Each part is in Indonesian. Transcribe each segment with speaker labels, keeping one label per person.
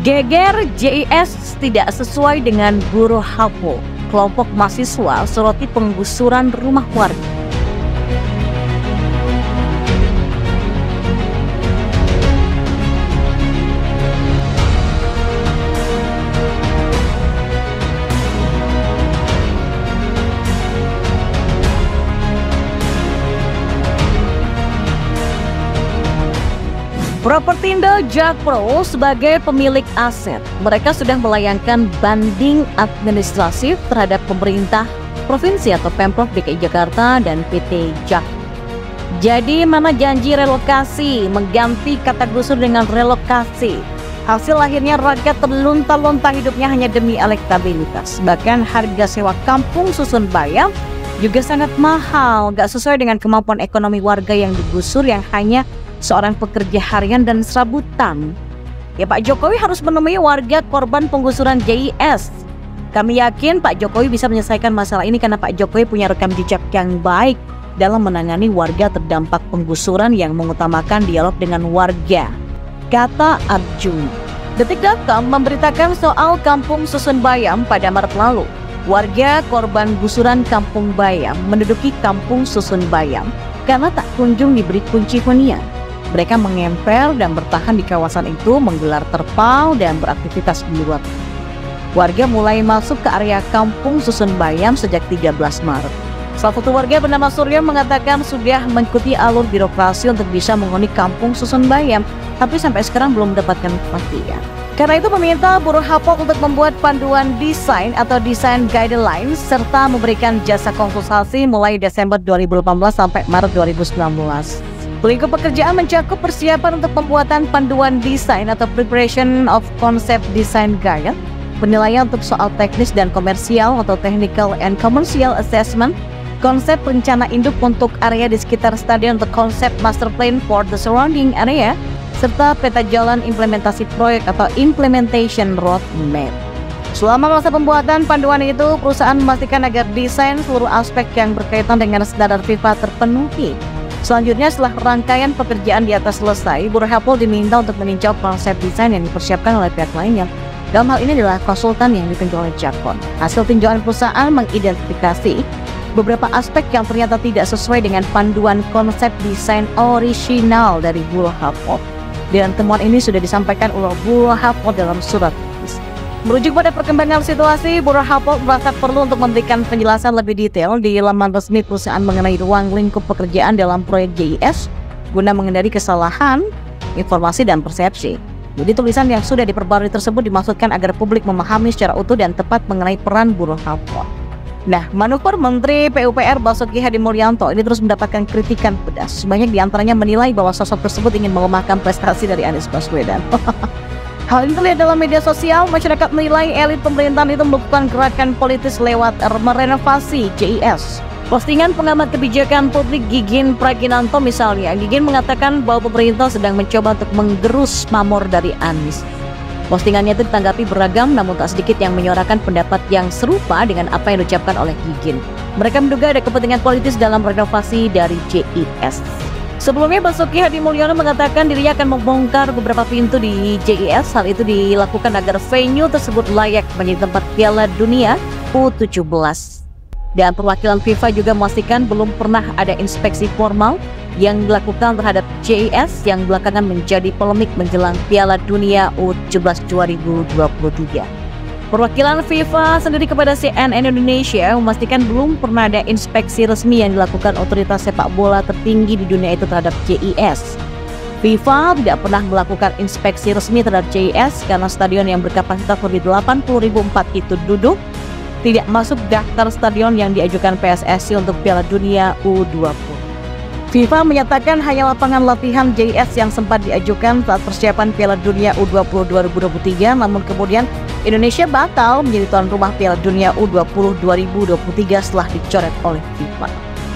Speaker 1: Geger JIS tidak sesuai dengan buruh HAPO. Kelompok mahasiswa soroti penggusuran rumah warga. Propertindo Jakpro sebagai pemilik aset, mereka sudah melayangkan banding administratif terhadap pemerintah provinsi atau Pemprov DKI Jakarta dan PT Jak. Jadi mana janji relokasi mengganti kata gusur dengan relokasi? Hasil akhirnya rakyat terlunta-lunta hidupnya hanya demi elektabilitas. Bahkan harga sewa kampung susun bayam juga sangat mahal, gak sesuai dengan kemampuan ekonomi warga yang digusur yang hanya seorang pekerja harian dan serabutan. Ya, Pak Jokowi harus menemui warga korban penggusuran JIS. Kami yakin Pak Jokowi bisa menyelesaikan masalah ini karena Pak Jokowi punya rekam jejak yang baik dalam menangani warga terdampak penggusuran yang mengutamakan dialog dengan warga, kata Arjun. Detik.com memberitakan soal kampung susun bayam pada Maret lalu. Warga korban gusuran kampung bayam menduduki kampung susun bayam karena tak kunjung diberi kunci hunian. Mereka mengemper dan bertahan di kawasan itu, menggelar terpal dan beraktivitas di luar. Warga mulai masuk ke area kampung susun bayam sejak 13 Maret. Salah satu warga bernama Suryo mengatakan sudah mengikuti alur birokrasi untuk bisa menghuni kampung susun bayam, tapi sampai sekarang belum mendapatkan kepastian. Karena itu meminta buruh HAPO untuk membuat panduan desain atau desain guidelines serta memberikan jasa konsultasi mulai Desember 2018 sampai Maret 2019. Lingkup pekerjaan mencakup persiapan untuk pembuatan panduan desain atau preparation of concept design guide, penilaian untuk soal teknis dan komersial atau technical and commercial assessment, konsep rencana induk untuk area di sekitar stadion untuk konsep master plan for the surrounding area, serta peta jalan implementasi proyek atau implementation roadmap. Selama masa pembuatan panduan itu, perusahaan memastikan agar desain seluruh aspek yang berkaitan dengan standar FIFA terpenuhi. Selanjutnya, setelah rangkaian pekerjaan di atas selesai, buruh HAPO diminta untuk meninjau konsep desain yang dipersiapkan oleh pihak lainnya. Dalam hal ini adalah konsultan yang ditunjuk oleh Jakpro. Hasil tinjauan perusahaan mengidentifikasi beberapa aspek yang ternyata tidak sesuai dengan panduan konsep desain orisinal dari buruh HAPO. Dan temuan ini sudah disampaikan oleh buruh HAPO dalam surat. Merujuk pada perkembangan situasi, buruh HAPO merasa perlu untuk memberikan penjelasan lebih detail di laman resmi perusahaan mengenai ruang lingkup pekerjaan dalam proyek JIS guna menghindari kesalahan, informasi, dan persepsi. Jadi tulisan yang sudah diperbarui tersebut dimaksudkan agar publik memahami secara utuh dan tepat mengenai peran buruh HAPO. Nah, manuver Menteri PUPR Basuki Hadi Mulyanto ini terus mendapatkan kritikan pedas. Banyak diantaranya menilai bahwa sosok tersebut ingin melemahkan prestasi dari Anies Baswedan. Hal ini terlihat dalam media sosial. Masyarakat menilai elit pemerintahan itu melakukan gerakan politis lewat merenovasi JIS. Postingan pengamat kebijakan publik Gigin Praginanto misalnya, Gigin mengatakan bahwa pemerintah sedang mencoba untuk menggerus pamor dari Anies. Postingannya itu ditanggapi beragam, namun tak sedikit yang menyuarakan pendapat yang serupa dengan apa yang diucapkan oleh Gigin. Mereka menduga ada kepentingan politis dalam renovasi dari JIS. Sebelumnya, Basuki Hadi Mulyono mengatakan dirinya akan membongkar beberapa pintu di JIS. Hal itu dilakukan agar venue tersebut layak menjadi tempat Piala Dunia U17. Dan perwakilan FIFA juga memastikan belum pernah ada inspeksi formal yang dilakukan terhadap JIS yang belakangan menjadi polemik menjelang Piala Dunia U17 2023. Perwakilan FIFA sendiri kepada CNN Indonesia memastikan belum pernah ada inspeksi resmi yang dilakukan otoritas sepak bola tertinggi di dunia itu terhadap JIS. FIFA tidak pernah melakukan inspeksi resmi terhadap JIS karena stadion yang berkapasitas lebih 80.004 itu duduk tidak masuk daftar stadion yang diajukan PSSI untuk Piala Dunia U20. FIFA menyatakan hanya lapangan latihan JIS yang sempat diajukan saat persiapan Piala Dunia U20 2023, namun kemudian Indonesia batal menjadi tuan rumah Piala Dunia U20 2023 setelah dicoret oleh FIFA.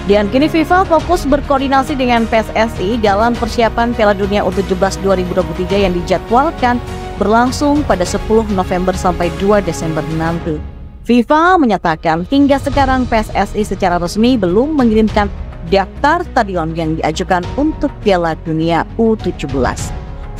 Speaker 1: Dan kini FIFA fokus berkoordinasi dengan PSSI dalam persiapan Piala Dunia U17 2023 yang dijadwalkan berlangsung pada 10 November sampai 2 Desember nanti. FIFA menyatakan hingga sekarang PSSI secara resmi belum mengirimkan daftar stadion yang diajukan untuk Piala Dunia U17.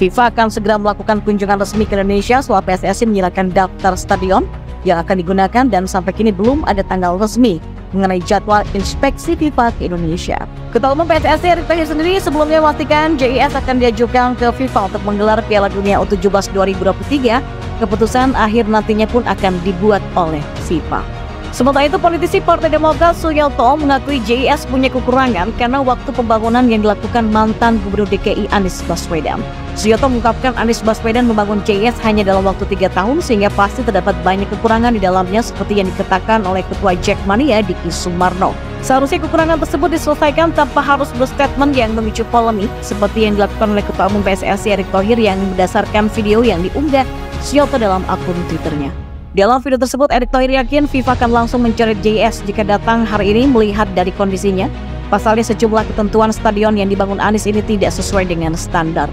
Speaker 1: FIFA akan segera melakukan kunjungan resmi ke Indonesia setelah PSSI menyerahkan daftar stadion yang akan digunakan dan sampai kini belum ada tanggal resmi mengenai jadwal inspeksi FIFA ke Indonesia. Ketua Umum PSSI Erick Thohir sendiri sebelumnya memastikan JIS akan diajukan ke FIFA untuk menggelar Piala Dunia U17 2023. Keputusan akhir nantinya pun akan dibuat oleh FIFA. Sementara itu, politisi Partai Demokrat Suyoto mengakui JIS punya kekurangan karena waktu pembangunan yang dilakukan mantan Gubernur DKI Anies Baswedan. Suyoto mengungkapkan Anies Baswedan membangun JIS hanya dalam waktu 3 tahun sehingga pasti terdapat banyak kekurangan di dalamnya seperti yang dikatakan oleh Ketua Jackmania Diki Sumarno. Seharusnya kekurangan tersebut diselesaikan tanpa harus berstatement yang memicu polemik seperti yang dilakukan oleh Ketua Umum PSSI Erick Thohir yang berdasarkan video yang diunggah Suyoto dalam akun Twitternya. Dalam video tersebut, Erick Thohir yakin FIFA akan langsung mencoret JIS jika datang hari ini melihat dari kondisinya. Pasalnya sejumlah ketentuan stadion yang dibangun Anies ini tidak sesuai dengan standar.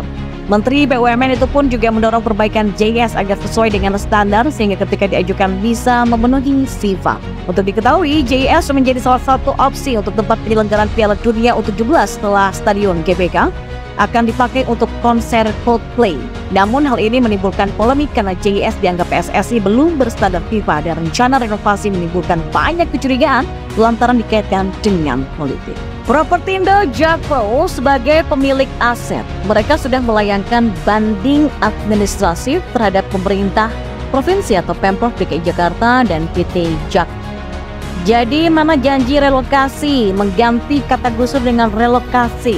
Speaker 1: Menteri BUMN itu pun juga mendorong perbaikan JIS agar sesuai dengan standar sehingga ketika diajukan bisa memenuhi FIFA. Untuk diketahui, JIS menjadi salah satu opsi untuk tempat penyelenggaraan Piala Dunia U17 setelah Stadion GBK akan dipakai untuk konser Coldplay. Namun hal ini menimbulkan polemik karena JIS dianggap PSSI belum berstandar FIFA dan rencana renovasi menimbulkan banyak kecurigaan lantaran dikaitkan dengan politik. Propertindo Jakpro sebagai pemilik aset, mereka sudah melayangkan banding administratif terhadap pemerintah provinsi atau Pemprov DKI Jakarta dan PT JAK. Jadi mana janji relokasi mengganti kata gusur dengan relokasi?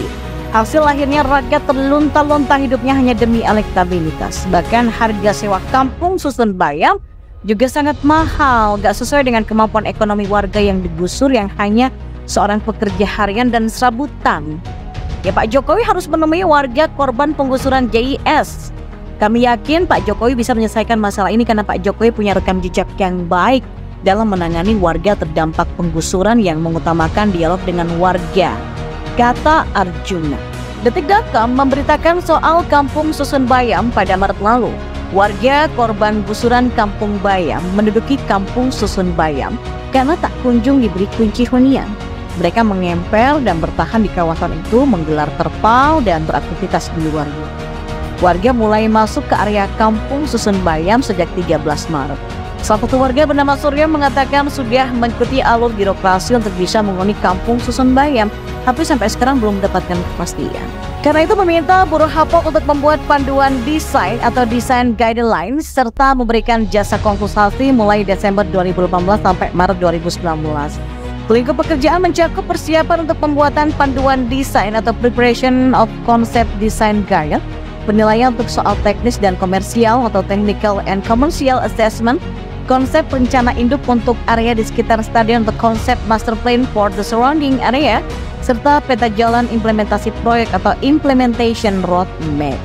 Speaker 1: Hasil akhirnya rakyat terlunta-lunta hidupnya hanya demi elektabilitas. Bahkan harga sewa kampung susun bayam juga sangat mahal, gak sesuai dengan kemampuan ekonomi warga yang digusur yang hanya seorang pekerja harian dan serabutan. Ya, Pak Jokowi harus menemui warga korban penggusuran JIS. Kami yakin Pak Jokowi bisa menyelesaikan masalah ini karena Pak Jokowi punya rekam jejak yang baik dalam menangani warga terdampak penggusuran yang mengutamakan dialog dengan warga, kata Arjuna. Detik.com memberitakan soal kampung susun bayam pada Maret lalu. Warga korban gusuran kampung bayam menduduki kampung susun bayam karena tak kunjung diberi kunci hunian. Mereka mengempel dan bertahan di kawasan itu, menggelar terpal dan beraktivitas di luarnya. Warga mulai masuk ke area kampung susun bayam sejak 13 Maret. Salah satu warga bernama Surya mengatakan sudah mengikuti alur birokrasi untuk bisa menghuni kampung susun bayam, tapi sampai sekarang belum mendapatkan kepastian. Karena itu meminta buruh Hapok untuk membuat panduan desain atau desain guidelines serta memberikan jasa konsultasi mulai Desember 2018 sampai Maret 2019. Lingkup pekerjaan mencakup persiapan untuk pembuatan panduan desain atau preparation of concept design guide, penilaian untuk soal teknis dan komersial atau technical and commercial assessment, konsep rencana induk untuk area di sekitar stadion untuk konsep master plan for the surrounding area, serta peta jalan implementasi proyek atau implementation roadmap.